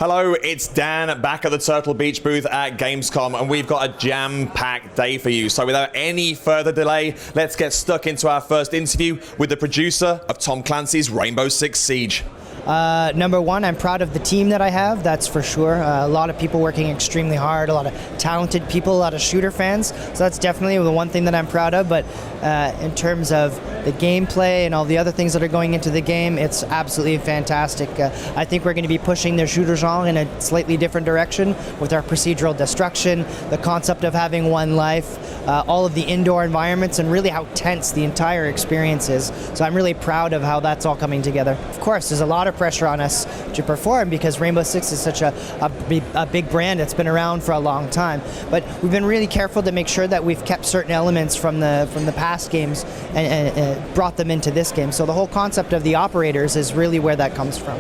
Hello, it's Dan back at the Turtle Beach booth at Gamescom, and we've got a jam-packed day for you. So without any further delay, let's get stuck into our first interview with the producer of Tom Clancy's Rainbow Six Siege. Number one, I'm proud of the team that I have, that's for sure. A lot of people working extremely hard, a lot of talented people, a lot of shooter fans. So that's definitely the one thing that I'm proud of. But in terms of the gameplay and all the other things that are going into the game, it's absolutely fantastic. I think we're going to be pushing the shooter genre in a slightly different direction with our procedural destruction, the concept of having one life, all of the indoor environments, and really how tense the entire experience is. So I'm really proud of how that's all coming together. Of course, there's a lot of pressure on us to perform because Rainbow Six is such a big brand that's been around for a long time. But we've been really careful to make sure that we've kept certain elements from the past games and brought them into this game. So the whole concept of the operators is really where that comes from.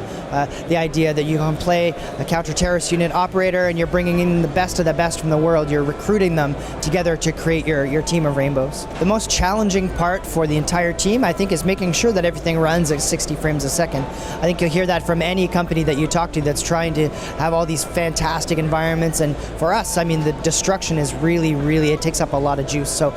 The idea that you can play a counter-terrorist unit operator and you're bringing in the best of the best from the world. You're recruiting them together to create your team of rainbows. The most challenging part for the entire team, I think, is making sure that everything runs at 60 frames a second. I think you'll hear that from any company that you talk to that's trying to have all these fantastic environments. And for us, I mean, the destruction is really, it takes up a lot of juice. So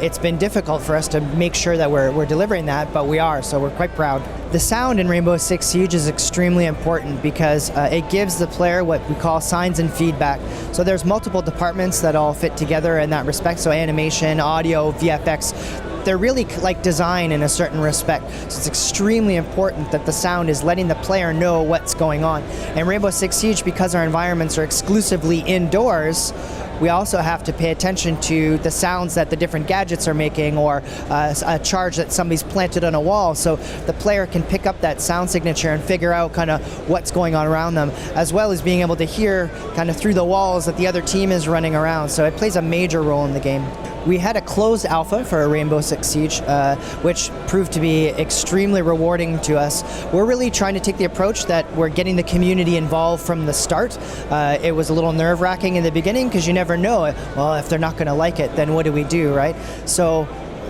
it's been difficult for us to make sure that we're delivering that, but we are, so we're quite proud. The sound in Rainbow Six Siege is extremely important because it gives the player what we call signs and feedback. So there's multiple departments that all fit together in that respect. So animation, audio, VFX, they're really like design in a certain respect. So it's extremely important that the sound is letting the player know what's going on. And Rainbow Six Siege, because our environments are exclusively indoors, we also have to pay attention to the sounds that the different gadgets are making, or a charge that somebody's planted on a wall, so the player can pick up that sound signature and figure out kind of what's going on around them, as well as being able to hear kind of through the walls that the other team is running around. So it plays a major role in the game. We had a closed alpha for Rainbow Six Siege, which proved to be extremely rewarding to us. We're really trying to take the approach that we're getting the community involved from the start. It was a little nerve-wracking in the beginning because you never know, well, if they're not going to like it, then what do we do, right? So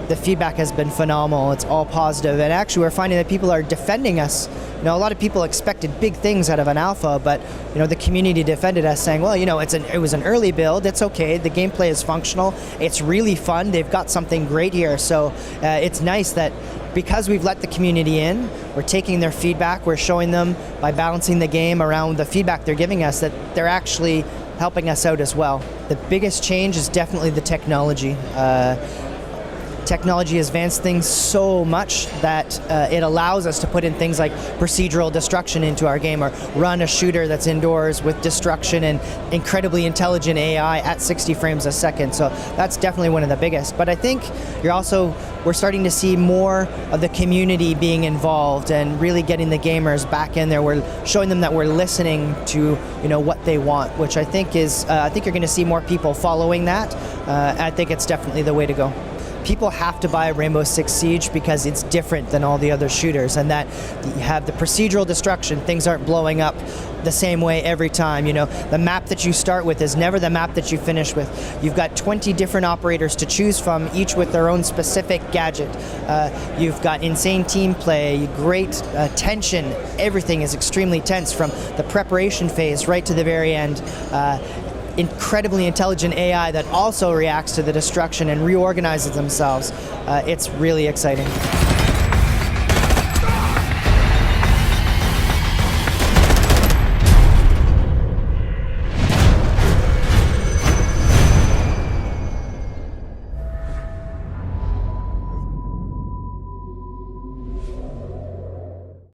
the feedback has been phenomenal. It's all positive, and actually we're finding that people are defending us. You know, a lot of people expected big things out of an alpha, but you know, the community defended us, saying, well, you know, it was an early build, it's okay, the gameplay is functional, it's really fun, they've got something great here. So it's nice that because we've let the community in, we're taking their feedback, we're showing them by balancing the game around the feedback they're giving us that they're actually helping us out as well. The biggest change is definitely the technology. Technology has advanced things so much that it allows us to put in things like procedural destruction into our game, or run a shooter that's indoors with destruction and incredibly intelligent AI at 60 frames a second. So that's definitely one of the biggest. But I think we're starting to see more of the community being involved and really getting the gamers back in there. We're showing them that we're listening to, you know, what they want, which I think is, I think you're going to see more people following that. I think it's definitely the way to go. People have to buy Rainbow Six Siege because it's different than all the other shooters, and that you have the procedural destruction. Things aren't blowing up the same way every time. You know, the map that you start with is never the map that you finish with. You've got 20 different operators to choose from, each with their own specific gadget. You've got insane team play, great tension. Everything is extremely tense from the preparation phase right to the very end. Incredibly intelligent AI that also reacts to the destruction and reorganizes themselves. It's really exciting.